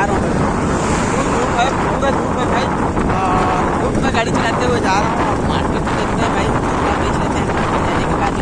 रहा हूँ धूप है, पूरा धूप है भाई। और धूप में गाड़ी चलाते हुए जा रहा हूँ और मार्केट में देखते हैं भाई क्या बेच लेते हैं, लेने के बाद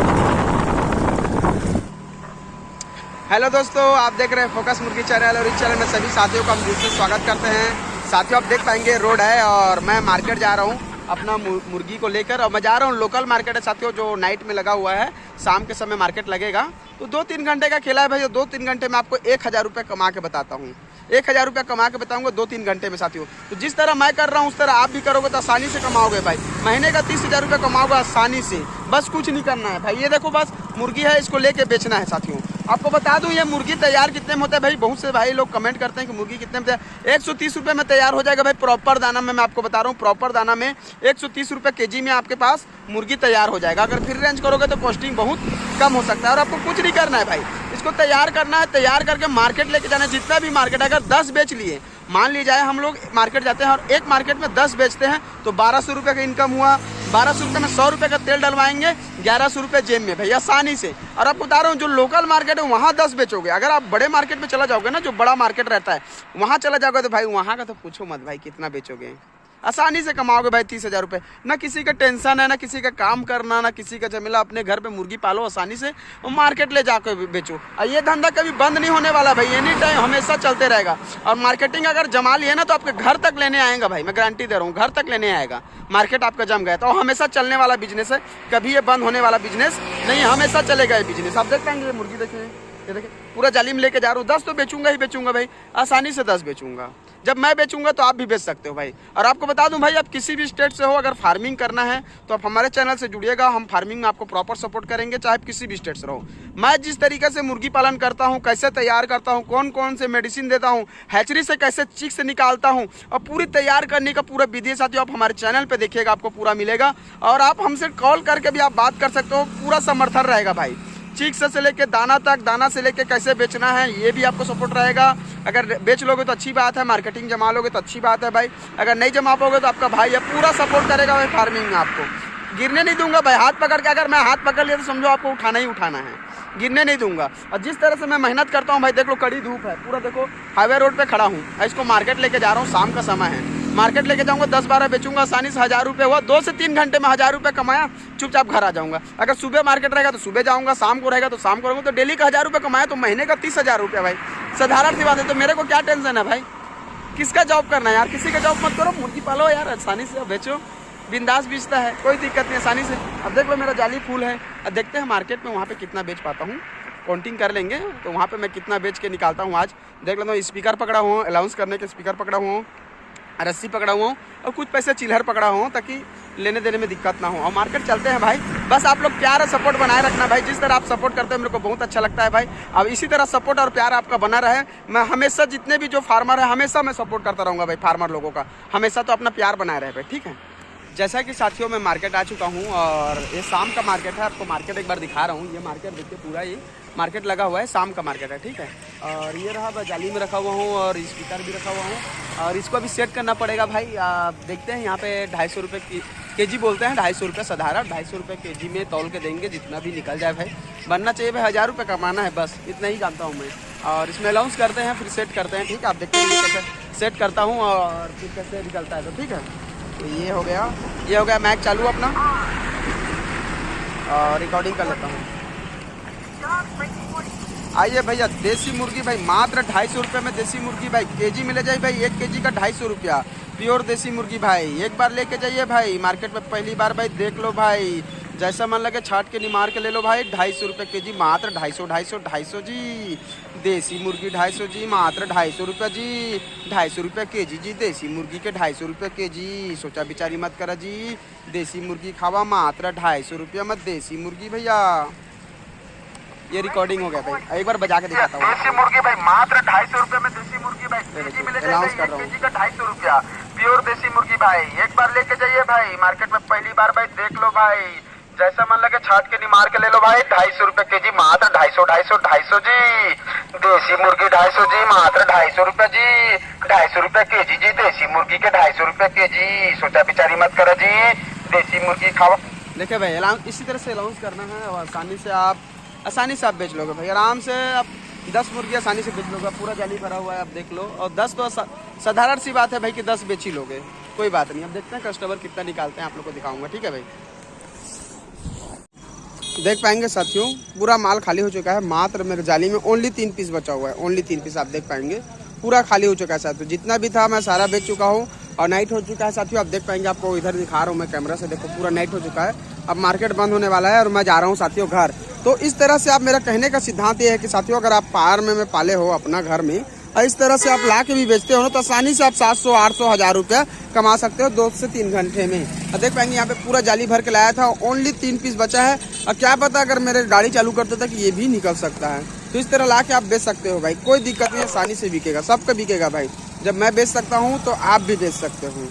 हेलो दोस्तों, आप देख रहे हैं फोकस मुर्गी चैनल और इस चैनल में सभी साथियों का हम दिल से स्वागत करते हैं। साथियों, आप देख पाएंगे रोड है और मैं मार्केट जा रहा हूँ अपना मुर्गी को लेकर। और मैं जा रहा हूँ, लोकल मार्केट है साथियों जो नाइट में लगा हुआ है। शाम के समय मार्केट लगेगा तो 2-3 घंटे का खेला है भाई। 2-3 घंटे में आपको 1000 रुपये कमा के बताता हूँ। 1000 रुपये कमा के बताऊंगा 2-3 घंटे में साथियों। तो जिस तरह मैं कर रहा हूँ उस तरह आप भी करोगे तो आसानी से कमाओगे भाई। महीने का 30,000 रुपये कमाओगे आसानी से। बस कुछ नहीं करना है भाई। ये देखो बस मुर्गी है, इसको लेके बेचना है साथियों। आपको बता दूं ये मुर्गी तैयार कितने में होता है भाई। बहुत से भाई लोग कमेंट करते हैं कि मुर्गी कितने में तैयार। 130 रुपये में तैयार हो जाएगा भाई। प्रॉपर दाना में मैं आपको बता रहा हूँ, प्रॉपर दाना में 130 रुपये केजी में आपके पास मुर्गी तैयार हो जाएगा। अगर फिर रेंज करोगे तो कॉस्टिंग बहुत कम हो सकता है। और आपको कुछ नहीं करना है भाई, इसको तैयार करना है। तैयार करके मार्केट लेके जाना है। जितना भी मार्केट, अगर 10 बेच लिए, मान ली जाए हम लोग मार्केट जाते हैं और एक मार्केट में 10 बेचते हैं तो 1200 रुपये का इनकम हुआ। 1200 रुपये में 100 रुपये का तेल डलवाएंगे, 1100 रुपये जेब में भाई आसानी से। और आपको बता रहा हूँ जो लोकल मार्केट है वहाँ 10 बेचोगे। अगर आप बड़े मार्केट में चला जाओगे ना, जो बड़ा मार्केट रहता है वहाँ चला जाओगे तो भाई वहाँ का तो पूछो मत भाई, कितना बेचोगे। आसानी से कमाओगे भाई 30,000 रुपये। ना किसी का टेंशन है, ना किसी का काम करना, ना किसी का झमेला। अपने घर पे मुर्गी पालो आसानी से और मार्केट ले जाकर बेचो। और ये धंधा कभी बंद नहीं होने वाला भाई, एनी टाइम हमेशा चलते रहेगा। और मार्केटिंग अगर जमा लिए ना तो आपके घर तक लेने आएगा भाई, मैं गारंटी दे रहा हूँ। घर तक लेने आएगा, मार्केट आपका जम गया तो हमेशा चलने वाला बिजनेस है। कभी ये बंद होने वाला बिजनेस नहीं, हमेशा चलेगा ये बिजनेस। आप देख पाएंगे ये मुर्गी देखिए, ये देखिए पूरा जाली में लेके जा रहा हूँ। 10 तो बेचूंगा ही बेचूंगा भाई, आसानी से 10 बेचूंगा। जब मैं बेचूंगा तो आप भी बेच सकते हो भाई। और आपको बता दूं भाई, आप किसी भी स्टेट से हो, अगर फार्मिंग करना है तो आप हमारे चैनल से जुड़िएगा। हम फार्मिंग में आपको प्रॉपर सपोर्ट करेंगे, चाहे आप किसी भी स्टेट से रहो। मैं जिस तरीके से मुर्गी पालन करता हूं, कैसे तैयार करता हूं, कौन कौन से मेडिसिन देता हूं, हैचरी से कैसे चिक्स निकालता हूं और पूरी तैयार करने का पूरा विधि साथियों आप हमारे चैनल पर देखिएगा, आपको पूरा मिलेगा। और आप हमसे कॉल करके भी आप बात कर सकते हो, पूरा समर्थन रहेगा भाई। चिक्स से लेके दाना तक, दाना से लेके कैसे बेचना है ये भी आपको सपोर्ट रहेगा। अगर बेच लोगे तो अच्छी बात है, मार्केटिंग जमा लोगे तो अच्छी बात है भाई। अगर नहीं जमा पाओगे तो आपका भाई है, पूरा सपोर्ट करेगा भाई। फार्मिंग में आपको गिरने नहीं दूंगा भाई। हाथ पकड़ के, अगर मैं हाथ पकड़ लिया तो समझो आपको उठाना ही उठाना है, गिरने नहीं दूंगा। और जिस तरह से मैं मेहनत करता हूँ भाई, देख लो कड़ी धूप है, पूरा देखो हाईवे रोड पे खड़ा हूँ। इसको मार्केट लेके जा रहा हूँ, शाम का समय है। मार्केट लेके जाऊंगा, 10-12 बेचूंगा आसानी से। 1000 रुपये हुआ, 2 से 3 घंटे में 1000 रुपये कमाया, चुपचाप घर आ जाऊंगा। अगर सुबह मार्केट रहेगा तो सुबह जाऊंगा, शाम को रहेगा तो शाम को रहूँगा। तो डेली का 1000 रुपये कमाया तो महीने का 30,000 रुपये भाई। साधारण सी बात है। तो मेरे को क्या टेंशन है भाई, किसका जॉब करना है यार। किसी का जॉब मत करो, मुर्गी पालो यार, आसानी से बेचो। बिंदास बेचता है, कोई दिक्कत नहीं, आसानी से। अब देख लो मेरा जाली फूल है। अब देखते हैं मार्केट में वहाँ पे कितना बेच पाता हूँ। काउंटिंग कर लेंगे तो वहाँ पे मैं कितना बेच के निकालता हूँ। आज देख लेता हूँ, स्पीकर पकड़ा हुआ हूँ, अलाउंस करने के स्पीकर पकड़ा हुआ हूँ, रस्सी पकड़ा हुआ हूँ और कुछ पैसे चिल्हर पकड़ा हुआ हूँ, ताकि लेने देने में दिक्कत ना हो। और मार्केट चलते हैं भाई। बस आप लोग प्यार और सपोर्ट बनाए रखना भाई। जिस तरह आप सपोर्ट करते हैं मेरे को बहुत अच्छा लगता है भाई। अब इसी तरह सपोर्ट और प्यार आपका बना रहे। मैं हमेशा जितने भी जो फार्मर है हमेशा मैं सपोर्ट करता रहूँगा भाई। फार्मर लोगों का हमेशा तो अपना प्यार बनाए रहे भाई, ठीक है। जैसा कि साथियों मैं मार्केट आ चुका हूँ और ये शाम का मार्केट है। आपको मार्केट एक बार दिखा रहा हूँ। ये मार्केट देखिए, पूरा ये मार्केट लगा हुआ है, शाम का मार्केट है, ठीक है। और ये रहा जाली में रखा हुआ हूँ और स्पीकर भी रखा हुआ हूँ। और इसको अभी सेट करना पड़ेगा भाई। देखते हैं यहाँ पे 250 रुपये केजी बोलते हैं। 250 रुपये साधारण, 250 रुपये केजी में तौल के देंगे, जितना भी निकल जाए भाई। बनना चाहिए भाई, 1000 रुपये कमाना है, बस इतना ही जानता हूँ मैं। और इसमें अलाउंस करते हैं, फिर सेट करते हैं, ठीक है। आप देखते हैं कैसे सेट करता हूँ और फिर कैसे निकलता है, तो ठीक है। तो ये हो गया, ये हो गया मैच चालू अपना और रिकॉर्डिंग कर लेता हूँ। आइए भैया, देसी मुर्गी भाई मात्र 250 रुपये में देसी मुर्गी भाई केजी मिले जाए भाई। 1 केजी का 250 रुपया प्योर देसी मुर्गी भाई। एक बार लेके जाइए भाई मार्केट में, पहली बार भाई देख लो भाई। जैसा मन लगे छाट के निमार के ले लो भाई। 250 रुपये केजी, मात्र 250 जी। देसी मुर्गी 250 जी, मात्र 250 रुपये जी। 250 रुपये केजी जी, देसी मुर्गी के 250 रुपये केजी। सोचा बिचारी मत करा जी, देसी मुर्गी खावा, मात्र 250 रुपये में देसी मुर्गी भैया। ये रिकॉर्डिंग हो गया भाई, एक बार बजा के दिखाता हूँ। देसी मुर्गी भाई मात्र 250 रुपये में देसी मुर्गी भाई केजी मिलेगा। अनाउंस कर रहा हूँ, केजी का 250 रुपया प्योर देसी मुर्गी भाई। एक बार लेके जाइए भाई मार्केट में, पहली बार भाई देख लो भाई। जैसा मन लगे छाट के निमार के ले लो भाई। 250 रुपये केजी, मात्र 250 जी। देसी मुर्गी 250 जी, मात्र 250 रुपये जी। 250 रुपये केजी जी, देसी मुर्गी के 250 रुपये केजी। सोचा बिचारी मत करो जी, देसी मुर्गी खाओ। देखिए भाई, इसी तरह से अलाउंस करना है और आसानी से आप बेच लोगे भाई। आराम से आप 10 मुर्गी आसानी से बेच लोगे, पूरा जाली भरा हुआ है, आप देख लो। और 10 तो साधारण सी बात है भाई कि 10 बेच ही लोगे, कोई बात नहीं। अब देखते हैं कस्टमर कितना निकालते हैं, आप लोग को दिखाऊंगा, ठीक है भाई। देख पाएंगे साथियों, पूरा माल खाली हो चुका है, मात्र मेरे जाली में ओनली 3 पीस बचा हुआ है, ओनली 3 पीस आप देख पाएंगे, पूरा खाली हो चुका है साथियों। जितना भी था मैं सारा बेच चुका हूँ और नाइट हो चुका है साथियों। आप देख पाएंगे, आपको इधर दिखा रहा हूँ मैं कैमरा से, देखो पूरा नाइट हो चुका है। अब मार्केट बंद होने वाला है और मैं जा रहा हूँ साथियों घर। तो इस तरह से आप, मेरा कहने का सिद्धांत ये है कि साथियों, अगर आप फार्म में पाले हो अपना घर में और इस तरह से आप ला के भी बेचते हो ना, तो आसानी से आप 700, 800, 1000 रुपया कमा सकते हो 2 से 3 घंटे में। और देख पाएंगे यहाँ पे पूरा जाली भर के लाया था, ओनली 3 पीस बचा है। और क्या पता अगर मेरे गाड़ी चालू करते था कि ये भी निकल सकता है। तो इस तरह ला के आप बेच सकते हो भाई, कोई दिक्कत नहीं, आसानी से बिकेगा, सबका बिकेगा भाई। जब मैं बेच सकता हूँ तो आप भी बेच सकते हो।